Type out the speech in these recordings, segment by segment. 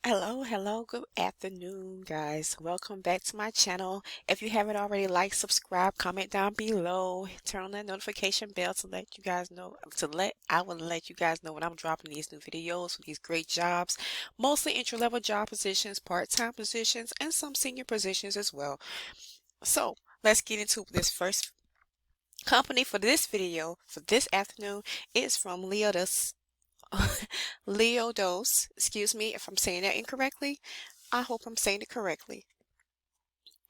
Hello, good afternoon, guys. Welcome back to my channel. If you haven't already, like, subscribe, comment down below, turn on that notification bell to let you guys know, I will let you guys know when I'm dropping these new videos for these great jobs, mostly entry-level job positions, part-time positions, and some senior positions as well. So, let's get into this first company for this video for this afternoon. Is from Leidos. Leidos, excuse me if I'm saying that incorrectly. I hope I'm saying it correctly.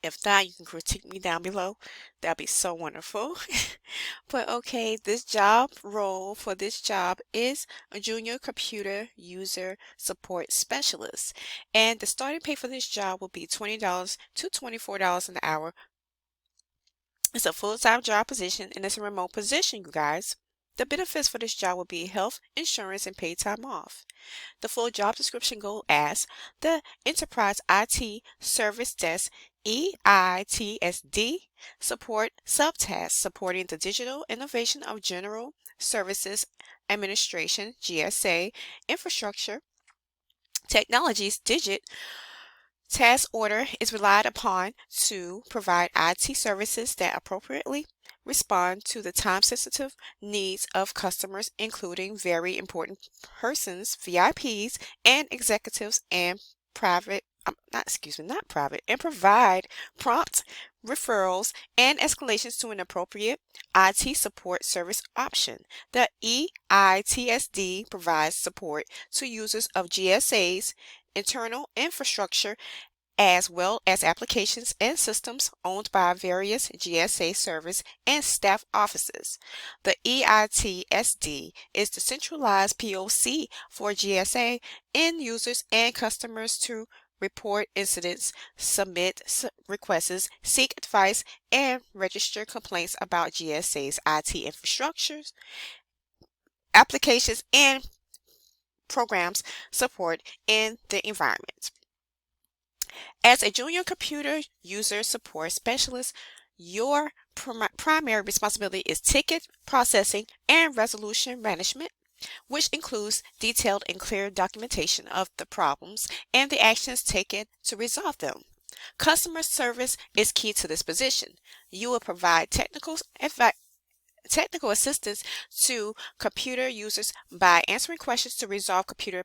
If not, you can critique me down below. That'd be so wonderful. But okay, this job role for this job is a junior computer user support specialist. And the starting pay for this job will be $20 to $24 an hour. It's a full-time job position and it's a remote position, you guys. The benefits for this job will be health, insurance, and paid time off. The full job description goes as the Enterprise IT Service Desk EITSD support subtask supporting the digital innovation of General Services Administration GSA infrastructure technologies digit task order is relied upon to provide IT services that appropriately respond to the time-sensitive needs of customers, including very important persons, VIPs, and executives, and and provide prompt referrals and escalations to an appropriate IT support service option. The EITSD provides support to users of GSA's internal infrastructure as well as applications and systems owned by various GSA service and staff offices. The EITSD is the centralized POC for GSA end users and customers to report incidents, submit requests, seek advice, and register complaints about GSA's IT infrastructures, applications, and programs support in the environment. As a junior computer user support specialist, your primary responsibility is ticket processing and resolution management, which includes detailed and clear documentation of the problems and the actions taken to resolve them. Customer service is key to this position. You will provide technical assistance to computer users by answering questions to resolve computer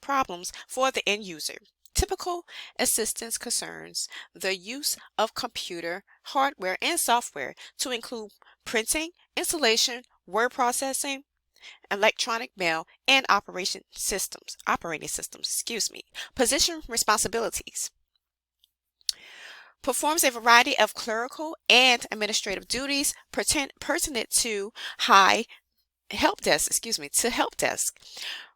problems for the end user. Typical assistance concerns the use of computer hardware and software to include printing, installation, word processing, electronic mail, and operating systems. Position responsibilities. Performs a variety of clerical and administrative duties pertinent to help desk.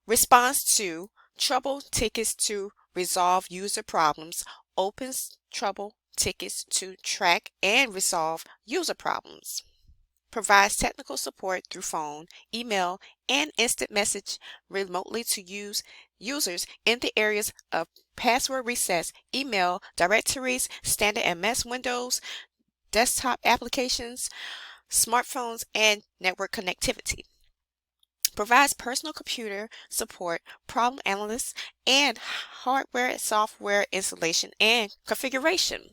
Responds to trouble tickets to resolve user problems, opens trouble tickets to track and resolve user problems. Provides technical support through phone, email, and instant message remotely to users in the areas of password resets, email directories, standard MS Windows, desktop applications, smartphones, and network connectivity. Provides personal computer support, problem analysis, and hardware and software installation and configuration.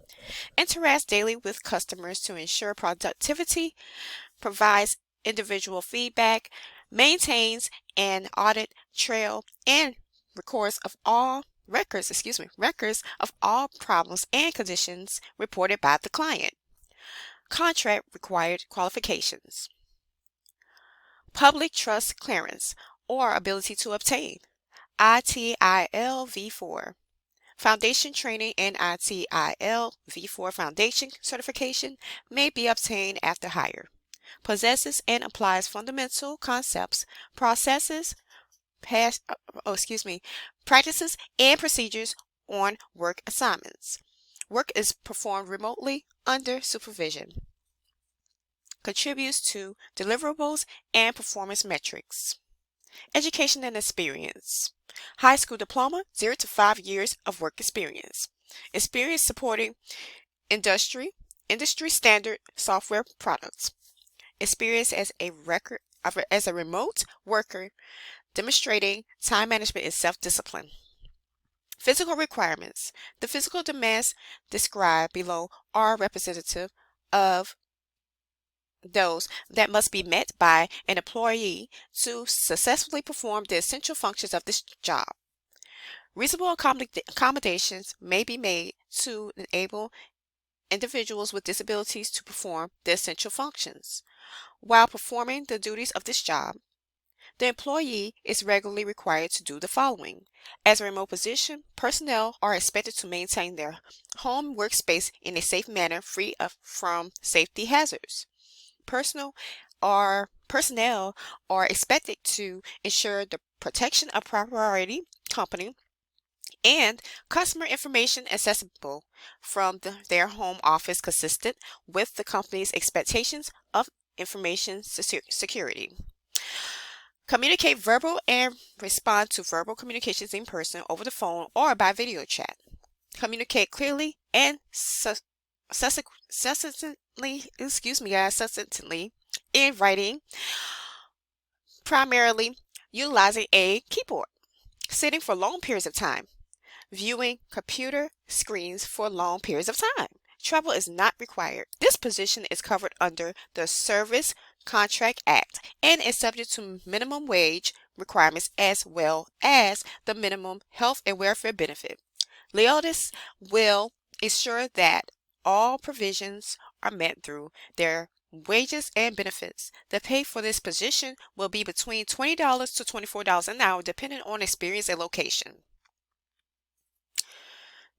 Interacts daily with customers to ensure productivity, provides individual feedback, maintains an audit trail, and records of all problems and conditions reported by the client. Contract required qualifications. Public trust clearance or ability to obtain. ITIL V4. Foundation training and ITIL V4 foundation certification may be obtained after hire. Possesses and applies fundamental concepts, practices, and procedures on work assignments. Work is performed remotely under supervision. Contributes to deliverables and performance metrics. Education and experience. High school diploma, 0 to 5 years of work experience. Experience supporting industry standard software products. Experience as a remote worker, demonstrating time management and self-discipline. Physical requirements. The physical demands described below are representative of those that must be met by an employee to successfully perform the essential functions of this job. Reasonable accommodations may be made to enable individuals with disabilities to perform the essential functions. While performing the duties of this job, the employee is regularly required to do the following. As a remote position, personnel are expected to maintain their home workspace in a safe manner free from safety hazards. Personnel are expected to ensure the protection of proprietary, company, and customer information accessible from their home office consistent with the company's expectations of information security. Communicate verbal and respond to verbal communications in person, over the phone, or by video chat. Communicate clearly and succinctly in writing, primarily utilizing a keyboard. Sitting for long periods of time. Viewing computer screens for long periods of time. Travel is not required. This position is covered under the Service Contract Act and is subject to minimum wage requirements as well as the minimum health and welfare benefit. Leidos will ensure that all provisions are met through their wages and benefits. The pay for this position will be between $20 to $24 an hour depending on experience and location.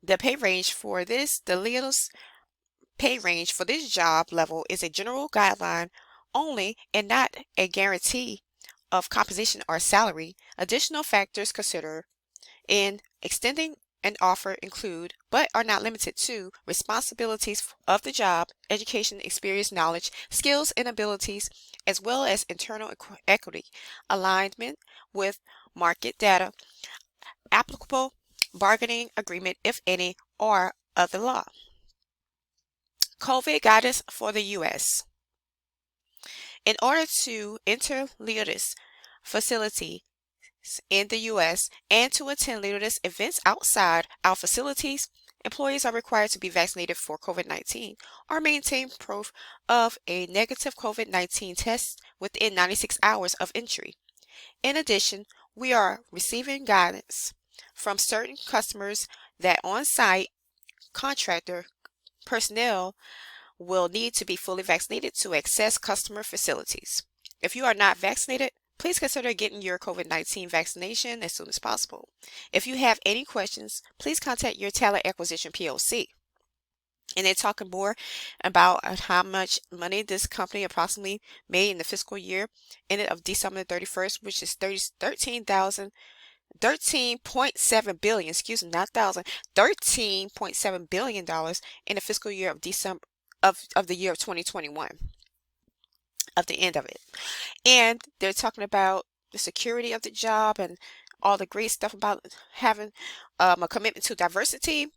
The Leidos pay range for this job level is a general guideline only and not a guarantee of compensation or salary. Additional factors considered in extending an offer include, but are not limited to, responsibilities of the job, education, experience, knowledge, skills, and abilities, as well as internal equity, alignment with market data, applicable bargaining agreement, if any, or other law. COVID guidance for the U.S. In order to enter Leidos facility in the U.S. and to attend Leidos events outside our facilities, employees are required to be vaccinated for COVID-19 or maintain proof of a negative COVID-19 test within 96 hours of entry. In addition, we are receiving guidance from certain customers that on-site contractor personnel will need to be fully vaccinated to access customer facilities. If you are not vaccinated, please consider getting your COVID-19 vaccination as soon as possible. If you have any questions, please contact your talent acquisition POC. And they're talking more about how much money this company approximately made in the fiscal year ended of December 31st, which is 13.7 billion, excuse me, not thousand, $13.7 billion in the fiscal year of December of the year of 2021, of the end of it. And they're talking about the security of the job and all the great stuff about having a commitment to diversity.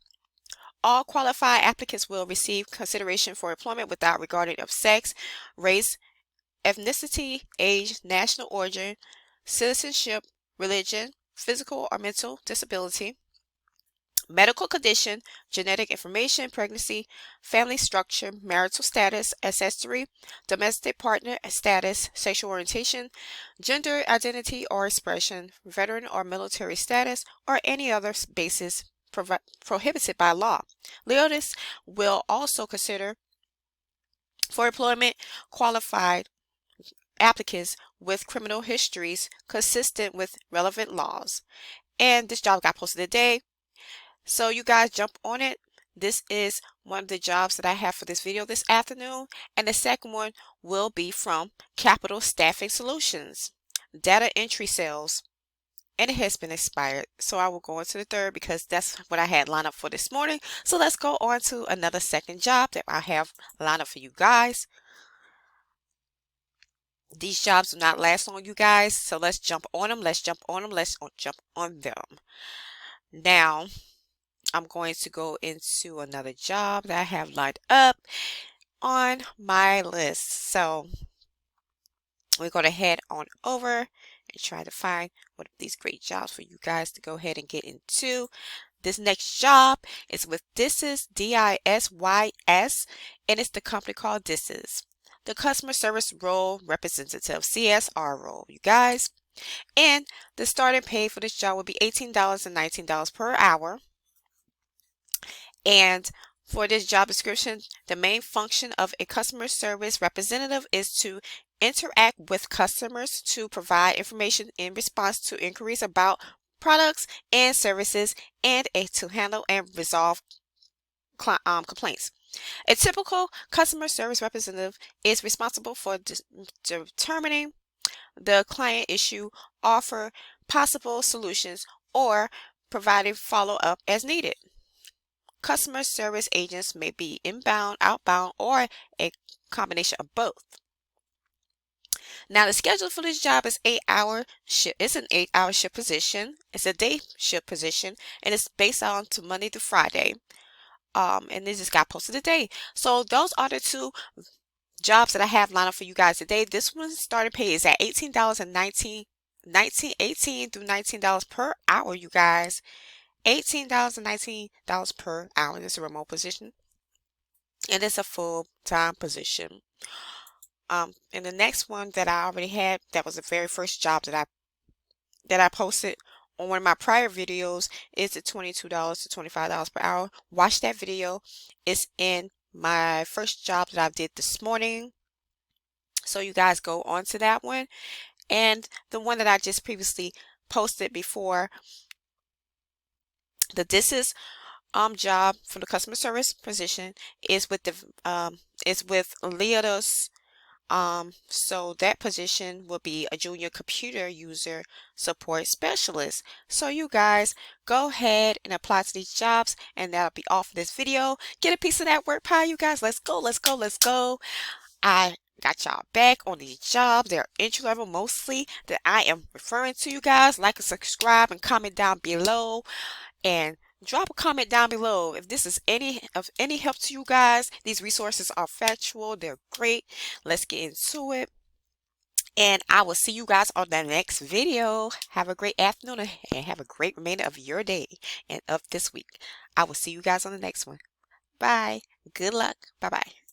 All qualified applicants will receive consideration for employment without regarding of sex, race, ethnicity, age, national origin, citizenship, religion, physical or mental disability, medical condition, genetic information, pregnancy, family structure, marital status, ancestry, domestic partner status, sexual orientation, gender identity or expression, veteran or military status, or any other basis prohibited by law. Leidos will also consider for employment qualified applicants with criminal histories consistent with relevant laws. And this job got posted today. So you guys jump on it. This is one of the jobs that I have for this video this afternoon. And the second one will be from Capital Staffing Solutions, data entry sales. And it has been expired. So I will go on to the third because that's what I had lined up for this morning. So let's go on to another second job that I have lined up for you guys. These jobs do not last long, you guys. So let's jump on them. Let's jump on them. Let's jump on them. Now, I'm going to go into another job that I have lined up on my list. So we're going to head on over and try to find one of these great jobs for you guys to go ahead and get into. This next job is with DISYS, DISYS, and it's the company called DISYS. The customer service role representative, CSR role, you guys. And the starting pay for this job would be $18 and $19 per hour. And for this job description, the main function of a customer service representative is to interact with customers to provide information in response to inquiries about products and services and to handle and resolve complaints. A typical customer service representative is responsible for determining the client issue, offer possible solutions, or providing follow-up as needed. Customer service agents may be inbound, outbound, or a combination of both. Now, the schedule for this job is 8-hour shift. It's an 8-hour shift position. It's a day shift position, and it's based on to Monday through Friday. And this just got posted today. So those are the two jobs that I have lined up for you guys today. This one's starting pay is at $18 and $18 through $19 per hour, you guys. $18 and $19 per hour. It's a remote position, and it's a full-time position. And the next one that I already had, that was the very first job that I posted on one of my prior videos, is the $22 to $25 per hour. Watch that video. It's in my first job that I did this morning. So you guys go on to that one. And the one that I just previously posted before, the DISYS job for the customer service position, is with Leidos. So that position will be a junior computer user support specialist. So you guys go ahead and apply to these jobs, and that'll be all for this video. Get a piece of that work pie, you guys. Let's go, let's go, let's go. I got y'all back on these jobs. They're entry level mostly that I am referring to, you guys. Like and subscribe and comment down below, and drop a comment down below if this is of any help to you guys. These resources are factual. They're great. Let's get into it. And I will see you guys on the next video. Have a great afternoon and have a great remainder of your day and of this week. I will see you guys on the next one. Bye. Good luck. Bye-bye.